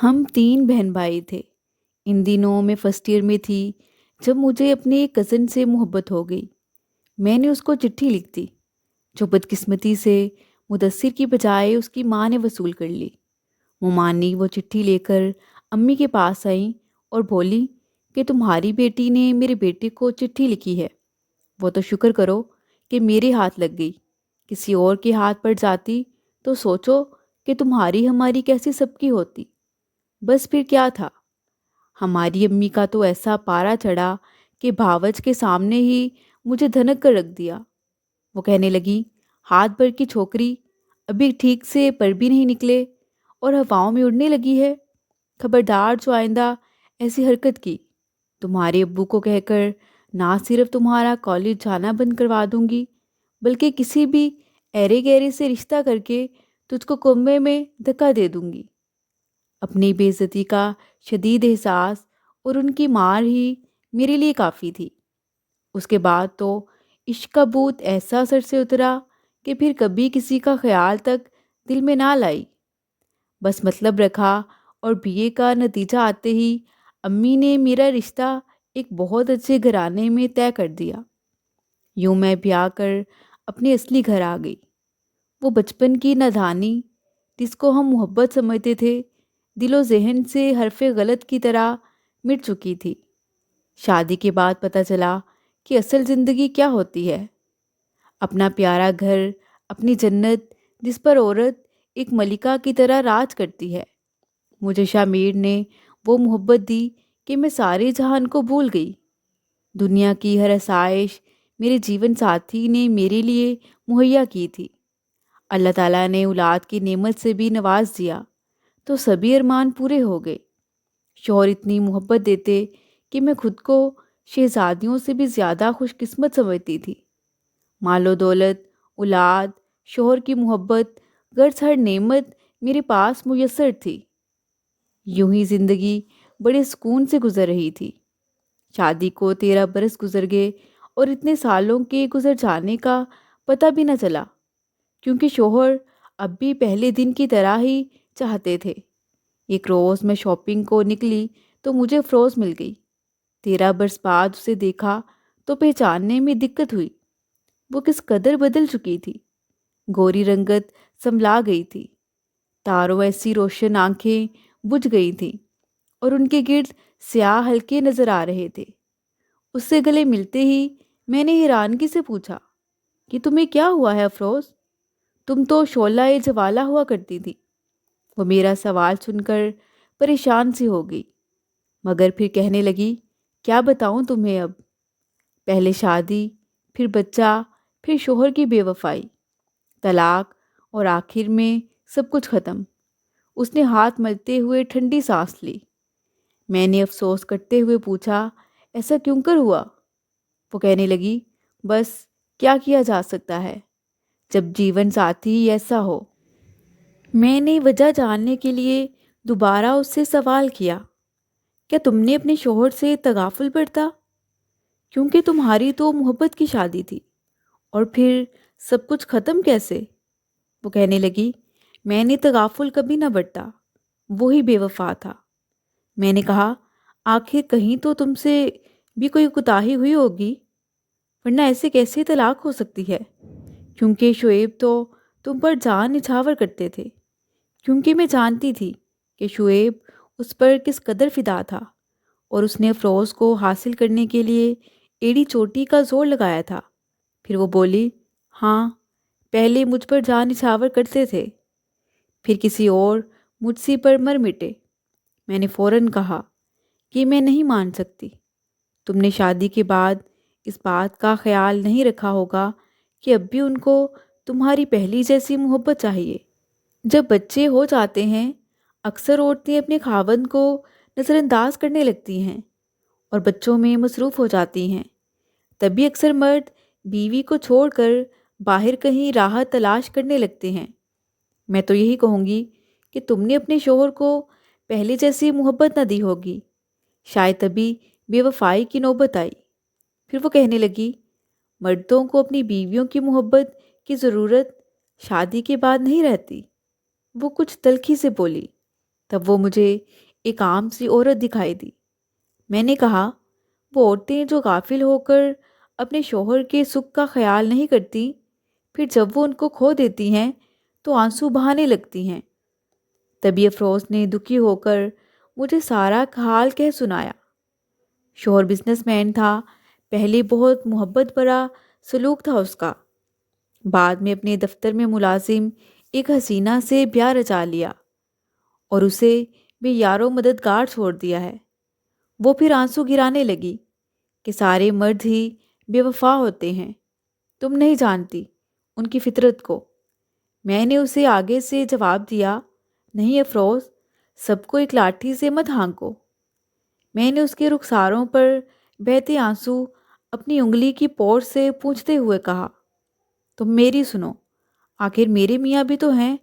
ہم تین بہن بھائی تھے۔ ان دنوں میں فرسٹ ایئر میں تھی جب مجھے اپنے ایک کزن سے محبت ہو گئی۔ میں نے اس کو چٹھی لکھ دی جو بدقسمتی سے مدثر کی بجائے اس کی ماں نے وصول کر لی۔ ممانی وہ چٹھی لے کر امی کے پاس آئیں اور بولی کہ تمہاری بیٹی نے میرے بیٹے کو چٹھی لکھی ہے، وہ تو شکر کرو کہ میرے ہاتھ لگ گئی، کسی اور کے ہاتھ پڑ جاتی تو سوچو کہ تمہاری ہماری کیسی سب کی ہوتی۔ بس پھر کیا تھا، ہماری امی کا تو ایسا پارا چڑھا کہ بھاوچ کے سامنے ہی مجھے دھنک کر رکھ دیا۔ وہ کہنے لگی، ہاتھ بھر کی چھوکری، ابھی ٹھیک سے پر بھی نہیں نکلے اور ہواؤں میں اڑنے لگی ہے۔ خبردار جو آئندہ ایسی حرکت کی، تمہارے ابو کو کہہ کر نہ صرف تمہارا کالج جانا بند کروا دوں گی، بلکہ کسی بھی ایرے گیرے سے رشتہ کر کے تجھ کو کنبے میں دھکا دے دوں گی۔ اپنی بے عزتی کا شدید احساس اور ان کی مار ہی میرے لیے کافی تھی۔ اس کے بعد تو عشق کا بھوت ایسا سر سے اترا کہ پھر کبھی کسی کا خیال تک دل میں نہ لائی۔ بس مطلب رکھا اور بی اے کا نتیجہ آتے ہی امی نے میرا رشتہ ایک بہت اچھے گھرانے میں طے کر دیا۔ یوں میں بیاہ کر اپنے اصلی گھر آ گئی۔ وہ بچپن کی نادانی جس کو ہم محبت سمجھتے تھے، دل و ذہن سے حرف غلط کی طرح مٹ چکی تھی۔ شادی کے بعد پتہ چلا کہ اصل زندگی کیا ہوتی ہے۔ اپنا پیارا گھر، اپنی جنت جس پر عورت ایک ملکہ کی طرح راج کرتی ہے۔ مجھے شاہ میر نے وہ محبت دی کہ میں سارے جہان کو بھول گئی۔ دنیا کی ہر آسائش میرے جیون ساتھی نے میرے لیے مہیا کی تھی۔ اللہ تعالیٰ نے اولاد کی نعمت سے بھی نواز دیا تو سبھی ارمان پورے ہو گئے۔ شوہر اتنی محبت دیتے کہ میں خود کو شہزادیوں سے بھی زیادہ خوش قسمت سمجھتی تھی۔ مال و دولت، اولاد، شوہر کی محبت، غرض ہر نعمت میرے پاس میسر تھی۔ یوں ہی زندگی بڑے سکون سے گزر رہی تھی۔ شادی کو 13 برس گزر گئے اور اتنے سالوں کے گزر جانے کا پتہ بھی نہ چلا، کیونکہ شوہر اب بھی پہلے دن کی طرح ہی چاہتے تھے۔ ایک روز میں شاپنگ کو نکلی تو مجھے افروز مل گئی۔ 13 برس بعد اسے دیکھا تو پہچاننے میں دقت ہوئی۔ وہ کس قدر بدل چکی تھی۔ گوری رنگت سنبھلا گئی تھی، تاروں ایسی روشن آنکھیں بجھ گئی تھیں اور ان کے گرد سیاہ ہلکے نظر آ رہے تھے۔ اس سے گلے ملتے ہی میں نے حیرانگی سے پوچھا کہ تمہیں کیا ہوا ہے افروز؟ تم تو شعلہ جوالا ہوا کرتی تھی۔ وہ میرا سوال سن کر پریشان سی ہو گئی، مگر پھر کہنے لگی، کیا بتاؤں تمہیں اب؟ پہلے شادی، پھر بچہ، پھر شوہر کی بے وفائی، طلاق اور آخر میں سب کچھ ختم۔ اس نے ہاتھ ملتے ہوئے ٹھنڈی سانس لی۔ میں نے افسوس کرتے ہوئے پوچھا، ایسا کیوں کر ہوا؟ وہ کہنے لگی، بس کیا کیا جا سکتا ہے جب جیون ساتھی ہی ایسا ہو۔ میں نے وجہ جاننے کے لیے دوبارہ اس سے سوال کیا، کیا تم نے اپنے شوہر سے تغافل برتا؟ کیونکہ تمہاری تو محبت کی شادی تھی، اور پھر سب کچھ ختم کیسے؟ وہ کہنے لگی، میں نے تغافل کبھی نہ برتا، وہی بے وفا تھا۔ میں نے کہا، آخر کہیں تو تم سے بھی کوئی کوتاہی ہوئی ہوگی، ورنہ ایسے کیسے طلاق ہو سکتی ہے؟ کیونکہ شعیب تو تم پر جان نچھاور کرتے تھے، کیونکہ میں جانتی تھی کہ شعیب اس پر کس قدر فدا تھا، اور اس نے افروز کو حاصل کرنے کے لیے ایڑی چوٹی کا زور لگایا تھا۔ پھر وہ بولی، ہاں، پہلے مجھ پر جان نچھاور کرتے تھے، پھر کسی اور مجھ سی پر مر مٹے۔ میں نے فوراً کہا کہ میں نہیں مان سکتی۔ تم نے شادی کے بعد اس بات کا خیال نہیں رکھا ہوگا کہ اب بھی ان کو تمہاری پہلی جیسی محبت چاہیے۔ جب بچے ہو جاتے ہیں، اکثر عورتیں اپنے خاوند کو نظر انداز کرنے لگتی ہیں اور بچوں میں مصروف ہو جاتی ہیں۔ تبھی اکثر مرد بیوی کو چھوڑ کر باہر کہیں راحت تلاش کرنے لگتے ہیں۔ میں تو یہی کہوں گی کہ تم نے اپنے شوہر کو پہلے جیسی محبت نہ دی ہوگی، شاید تبھی بے وفائی کی نوبت آئی۔ پھر وہ کہنے لگی، مردوں کو اپنی بیویوں کی محبت کی ضرورت شادی کے بعد نہیں رہتی۔ وہ کچھ تلخی سے بولی۔ تب وہ مجھے ایک عام سی عورت دکھائی دی۔ میں نے کہا، وہ عورتیں جو غافل ہو کر اپنے شوہر کے سکھ کا خیال نہیں کرتی، پھر جب وہ ان کو کھو دیتی ہیں تو آنسو بہانے لگتی ہیں۔ تبھی افروز نے دکھی ہو کر مجھے سارا حال کہہ سنایا۔ شوہر بزنس مین تھا، پہلے بہت محبت بھرا سلوک تھا اس کا، بعد میں اپنے دفتر میں ملازم ایک حسینہ سے بیاہ رچا لیا اور اسے بے یار و مددگار چھوڑ دیا ہے۔ وہ پھر آنسو گرانے لگی کہ سارے مرد ہی بے وفا ہوتے ہیں، تم نہیں جانتی ان کی فطرت کو۔ میں نے اسے آگے سے جواب دیا، نہیں افروز، سب کو ایک لاٹھی سے مت ہانکو۔ میں نے اس کے رخساروں پر بہتے آنسو اپنی انگلی کی پوٹ سے پونچھتے ہوئے کہا، تم میری سنو، آخر میرے میاں بھی تو ہیں۔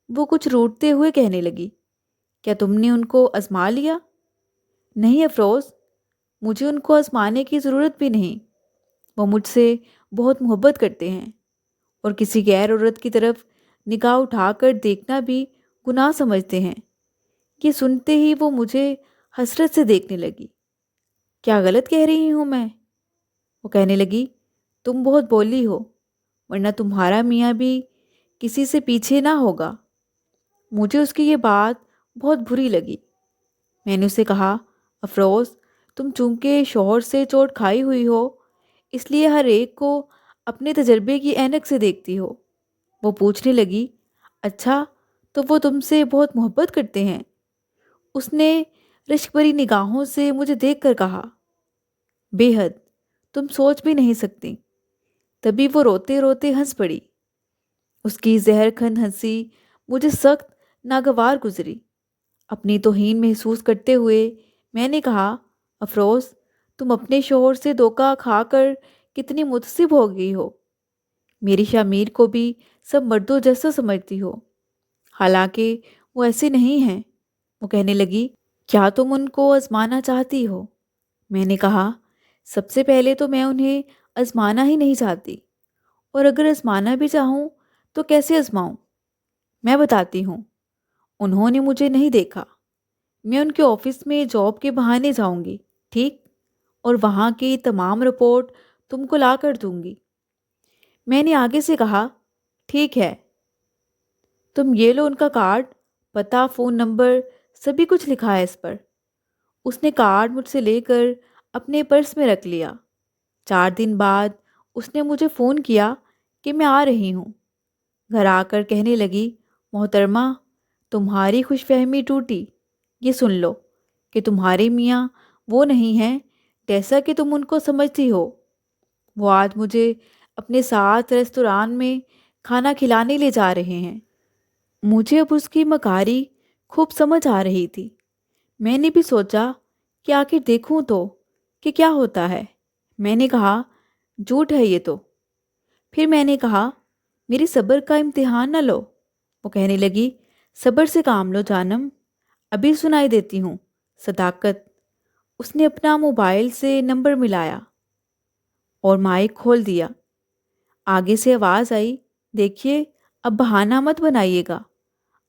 وہ کچھ روٹتے ہوئے کہنے لگی، کیا تم نے ان کو آزما لیا؟ نہیں افروز، مجھے ان کو آزمانے کی ضرورت بھی نہیں، وہ مجھ سے بہت محبت کرتے ہیں، اور کسی غیر عورت کی طرف نگاہ اٹھا کر دیکھنا بھی گناہ سمجھتے ہیں۔ یہ سنتے ہی وہ مجھے حسرت سے دیکھنے لگی۔ کیا غلط کہہ رہی ہوں میں؟ وہ کہنے لگی، تم بہت بولی ہو، ورنہ تمہارا میاں بھی کسی سے پیچھے نہ ہوگا۔ مجھے اس کی یہ بات بہت بری لگی۔ میں نے اسے کہا، افروز، تم چونکہ شوہر سے چوٹ کھائی ہوئی ہو، اس لیے ہر ایک کو اپنے تجربے کی اینک سے دیکھتی ہو۔ وہ پوچھنے لگی، اچھا تو وہ تم سے بہت محبت کرتے ہیں؟ اس نے رشک بھری نگاہوں سے مجھے دیکھ کر کہا، بے حد، تم سوچ بھی نہیں سکتی۔ تبھی وہ روتے روتے ہنس پڑی۔ اس کی زہر کھن ہنسی مجھے سخت ناگوار گزری۔ اپنی توہین محسوس کرتے ہوئے میں نے کہا، افروز، تم اپنے شوہر سے دھوکہ کھا کر کتنی متعصب ہو گئی ہو۔ میری شامیر کو بھی سب مردوں جیسا سمجھتی ہو، حالانکہ وہ ایسے نہیں ہیں۔ وہ کہنے لگی، کیا تم ان کو آزمانا چاہتی ہو؟ میں نے کہا، سب سے پہلے تو میں انہیں آزمانا ہی نہیں چاہتی، اور اگر آزمانا بھی چاہوں تو کیسے آزماؤں؟ میں بتاتی ہوں۔ انہوں نے مجھے نہیں دیکھا، میں ان کے آفس میں جاب کے بہانے جاؤں گی، ٹھیک، اور وہاں کی تمام رپورٹ تم کو لا کر دوں گی۔ میں نے آگے سے کہا، ٹھیک ہے، تم یہ لو ان کا کارڈ، پتہ، فون نمبر، سبھی کچھ لکھا ہے اس پر۔ اس نے کارڈ مجھ سے لے کر اپنے پرس میں رکھ لیا۔ 4 دن بعد اس نے مجھے فون کیا کہ میں آ رہی ہوں۔ گھر آ کر کہنے لگی، محترمہ، تمہاری خوش فہمی ٹوٹی۔ یہ سن لو کہ تمہارے میاں وہ نہیں ہیں جیسا کہ تم ان کو سمجھتی ہو۔ وہ آج مجھے اپنے ساتھ ریستوران میں کھانا کھلانے لے جا رہے ہیں۔ مجھے اب اس کی مکاری خوب سمجھ آ رہی تھی۔ میں نے بھی سوچا کہ آخر دیکھوں تو کہ کیا ہوتا ہے۔ میں نے کہا، جھوٹ ہے یہ تو۔ پھر میں نے کہا، میری صبر کا امتحان نہ لو۔ وہ کہنے لگی، صبر سے کام لو جانم، ابھی سنائی دیتی ہوں، صداقت۔ اس نے اپنا موبائل سے نمبر ملایا اور مائک کھول دیا۔ آگے سے آواز آئی، دیکھیے، اب بہانہ مت بنائیے گا،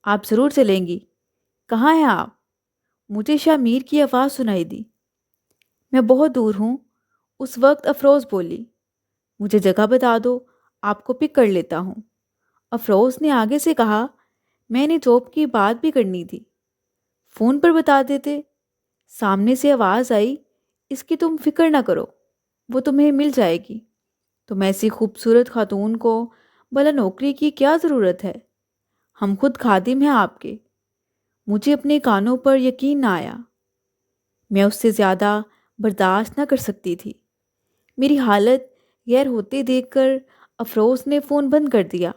آپ ضرور چلیں گی۔ کہاں ہیں آپ؟ مجھے شامیر کی آواز سنائی دی۔ میں بہت دور ہوں۔ اس وقت افروز بولی، مجھے جگہ بتا دو، آپ کو پک کر لیتا ہوں۔ افروز نے آگے سے کہا، میں نے جاب کی بات بھی کرنی تھی، فون پر بتا دیتے۔ سامنے سے آواز آئی، اس کی تم فکر نہ کرو، وہ تمہیں مل جائے گی۔ تم ایسی خوبصورت خاتون کو بھلا نوکری کی کیا ضرورت ہے؟ ہم خود خادم ہیں آپ کے۔ مجھے اپنے کانوں پر یقین نہ آیا۔ میں اس سے زیادہ برداشت نہ کر سکتی تھی۔ میری حالت غیر ہوتے دیکھ کر افروز نے فون بند کر دیا۔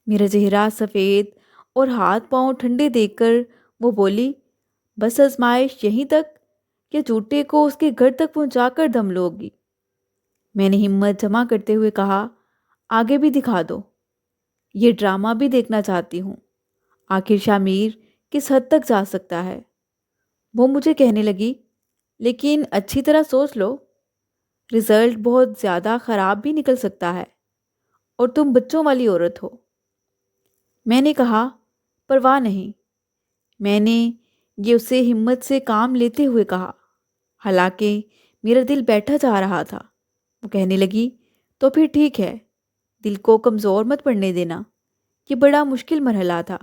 میرا چہرہ سفید اور ہاتھ پاؤں ٹھنڈے دیکھ کر وہ بولی، بس آزمائش یہیں تک کہ جوتے کو اس کے گھر تک پہنچا کر دم لوگی؟ میں نے ہمت جمع کرتے ہوئے کہا، آگے بھی دکھا دو، یہ ڈرامہ بھی دیکھنا چاہتی ہوں، آخر شامیر کس حد تک جا سکتا ہے۔ وہ مجھے کہنے لگی، لیکن اچھی طرح سوچ لو، رزلٹ بہت زیادہ خراب بھی نکل سکتا ہے، اور تم بچوں والی عورت ہو۔ میں نے کہا، پرواہ نہیں، میں نے یہ اسے ہمت سے کام لیتے ہوئے کہا، حالانکہ میرا دل بیٹھا جا رہا تھا۔ وہ کہنے لگی، تو پھر ٹھیک ہے، دل کو کمزور مت پڑنے دینا، یہ بڑا مشکل مرحلہ تھا۔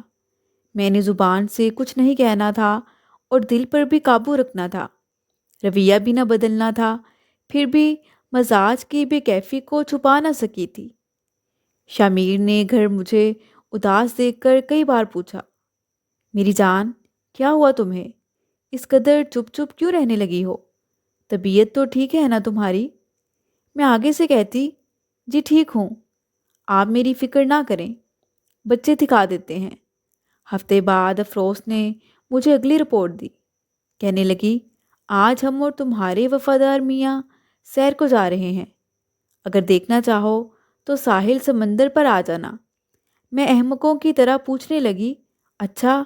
میں نے زبان سے کچھ نہیں کہنا تھا اور دل پر بھی قابو رکھنا تھا، رویہ بھی نہ بدلنا تھا، پھر بھی مزاج کی بے کیفی کو چھپا نہ سکی تھی۔ شامیر نے گھر مجھے اداس دیکھ کر کئی بار پوچھا، میری جان، کیا ہوا تمہیں؟ اس قدر چپ چپ کیوں رہنے لگی ہو؟ طبیعت تو ٹھیک ہے نا تمہاری؟ میں آگے سے کہتی، جی ٹھیک ہوں، آپ میری فکر نہ کریں، بچے دکھا دیتے ہیں۔ ہفتے بعد افروز نے مجھے اگلی رپورٹ دی، کہنے لگی، آج ہم اور تمہارے وفادار میاں سیر کو جا رہے ہیں، اگر دیکھنا چاہو تو ساحل سمندر پر آ جانا۔ میں احمقوں کی طرح پوچھنے لگی، اچھا،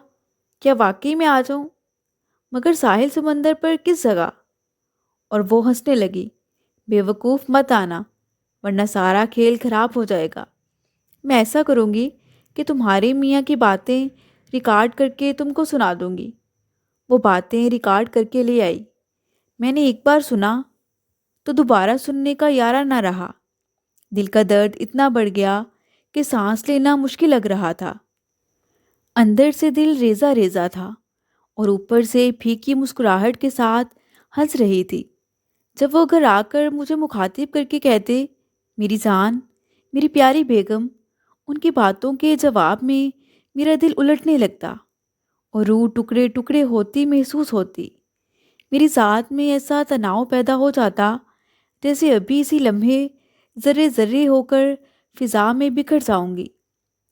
کیا واقعی میں آ جاؤں؟ مگر ساحل سمندر پر کس جگہ؟ اور وہ ہنسنے لگی، بے وقوف مت آنا، ورنہ سارا کھیل خراب ہو جائے گا۔ میں ایسا کروں گی کہ تمہارے میاں کی باتیں ریکارڈ کر کے تم کو سنا دوں گی۔ وہ باتیں ریکارڈ کر کے لے آئی۔ میں نے ایک بار سنا تو دوبارہ سننے کا یارہ نہ رہا۔ دل کا درد اتنا بڑھ گیا کہ سانس لینا مشکل لگ رہا تھا۔ اندر سے دل ریزہ ریزہ تھا اور اوپر سے پھیکی مسکراہٹ کے ساتھ ہنس رہی تھی۔ جب وہ گھر آ کر مجھے مخاطب کر کے کہتے، میری جان، میری پیاری بیگم، ان کی باتوں کے جواب میں میرا دل الٹنے لگتا اور روح ٹکڑے ٹکڑے ہوتی محسوس ہوتی۔ میری ذات میں ایسا تناؤ پیدا ہو جاتا جیسے ابھی اسی لمحے ذرے ذرے ہو کر فضا میں بکھر جاؤں گی۔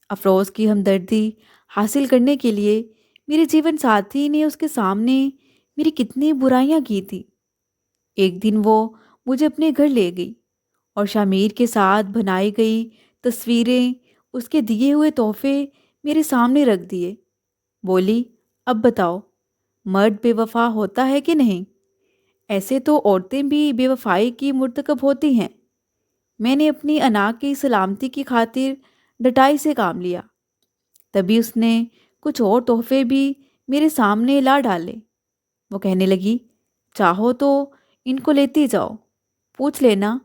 افروز کی ہمدردی حاصل کرنے کے لیے میرے جیون ساتھی نے اس کے سامنے میری کتنی برائیاں کی تھی۔ ایک دن وہ مجھے اپنے گھر لے گئی اور شامیر کے ساتھ بنائی گئی تصویریں، اس کے دیے ہوئے تحفے میرے سامنے رکھ دیے۔ بولی، اب بتاؤ، مرد بے وفا ہوتا ہے کہ نہیں؟ ایسے تو عورتیں بھی بے وفائی کی مرتکب ہوتی ہیں۔ میں نے اپنی انا کی سلامتی کی خاطر ڈٹائی سے کام لیا۔ تبھی اس نے کچھ اور تحفے بھی میرے سامنے لا ڈالے۔ وہ کہنے لگی، چاہو تو ان کو لیتی جاؤ، پوچھ لینا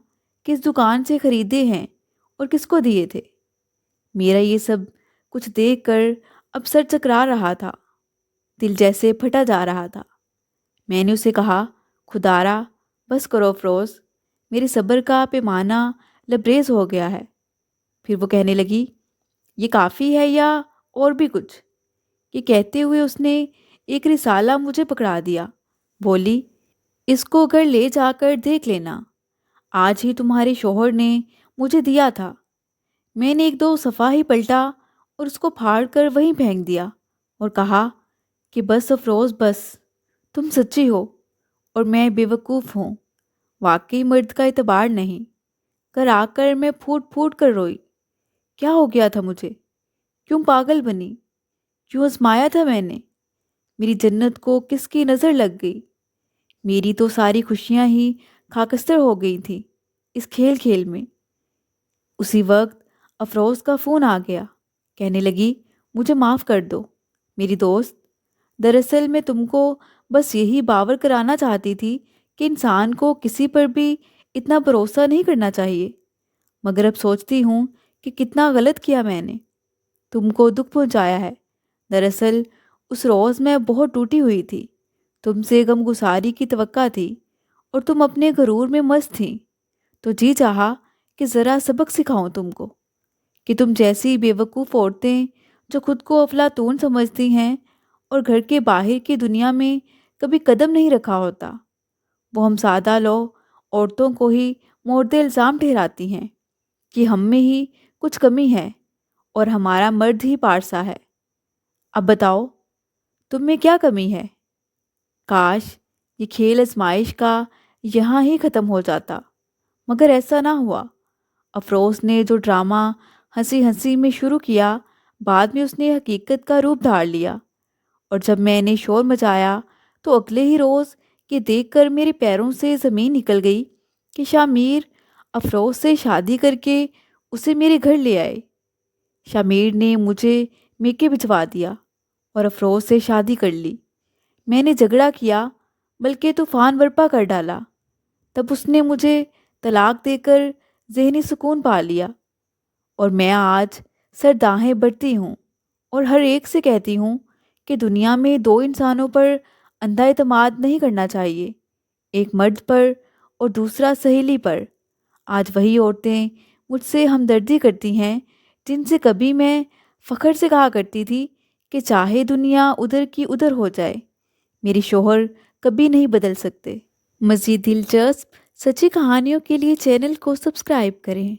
کس دکان سے خریدے ہیں اور کس کو دیے تھے۔ میرا یہ سب کچھ دیکھ کر اب سر چکرا رہا تھا، دل جیسے پھٹا جا رہا تھا۔ میں نے اسے کہا، خدارا بس کرو افروز، میرے صبر کا پیمانہ لبریز ہو گیا ہے۔ پھر وہ کہنے لگی، یہ کافی ہے یا اور بھی کچھ؟ یہ کہتے ہوئے اس نے ایک رسالہ مجھے پکڑا دیا۔ بولی، اس کو گھر لے جا کر دیکھ لینا، آج ہی تمہارے شوہر نے مجھے دیا تھا۔ میں نے ایک دو صفحہ ہی پلٹا اور اس کو پھاڑ کر وہیں پھینک دیا اور کہا کہ بس افروز بس، تم سچی ہو اور میں بے وقوف ہوں، واقعی مرد کا اعتبار نہیں۔ گھر آ کر میں پھوٹ پھوٹ کر روئی۔ کیا ہو گیا تھا مجھے؟ کیوں پاگل بنی؟ کیوں آزمایا تھا میں نے؟ میری جنت کو کس کی نظر لگ گئی؟ میری تو ساری خوشیاں ہی خاکستر ہو گئی تھیں اس کھیل کھیل میں۔ اسی وقت افروز کا فون آ گیا، کہنے لگی، مجھے معاف کر دو میری دوست، دراصل میں تم کو بس یہی باور کرانا چاہتی تھی کہ انسان کو کسی پر بھی اتنا بھروسہ نہیں کرنا چاہیے، مگر اب سوچتی ہوں کہ کتنا غلط کیا میں نے، تم کو دکھ پہنچایا ہے۔ دراصل اس روز میں بہت ٹوٹی ہوئی تھی، تم سے غم گساری کی توقع تھی اور تم اپنے غرور میں مست تھیں، تو جی چاہا کہ ذرا سبق سکھاؤں تم کو، کہ تم جیسی بے وقوف عورتیں جو خود کو افلاطون سمجھتی ہیں اور گھر کے باہر کی دنیا میں کبھی قدم نہیں رکھا ہوتا، وہ ہم سادہ لو عورتوں کو ہی مورد الزام ٹھہراتی ہیں کہ ہم میں ہی کچھ کمی ہے اور ہمارا مرد ہی پارسا ہے۔ اب بتاؤ، تم میں کیا کمی ہے؟ کاش یہ کھیل آزمائش کا یہاں ہی ختم ہو جاتا، مگر ایسا نہ ہوا۔ افروز نے جو ڈرامہ ہنسی ہنسی میں شروع کیا، بعد میں اس نے حقیقت کا روپ دھار لیا، اور جب میں نے شور مچایا تو اگلے ہی روز یہ دیکھ کر میرے پیروں سے زمین نکل گئی کہ شامیر افروز سے شادی کر کے اسے میرے گھر لے آئے۔ شامیر نے مجھے میکے بھجوا دیا اور افروز سے شادی کر لی۔ میں نے جھگڑا کیا بلکہ طوفان برپا کر ڈالا۔ تب اس نے مجھے طلاق دے کر ذہنی سکون پا لیا، اور میں آج سرداہیں بڑھتی ہوں اور ہر ایک سے کہتی ہوں کہ دنیا میں دو انسانوں پر اندھا اعتماد نہیں کرنا چاہیے، ایک مرد پر اور دوسرا سہیلی پر۔ آج وہی عورتیں مجھ سے ہمدردی کرتی ہیں جن سے کبھی میں فخر سے کہا کرتی تھی کہ چاہے دنیا ادھر کی ادھر ہو جائے، میری شوہر کبھی نہیں بدل سکتے۔ مزید دلچسپ سچی کہانیوں کے لیے چینل کو سبسکرائب کریں۔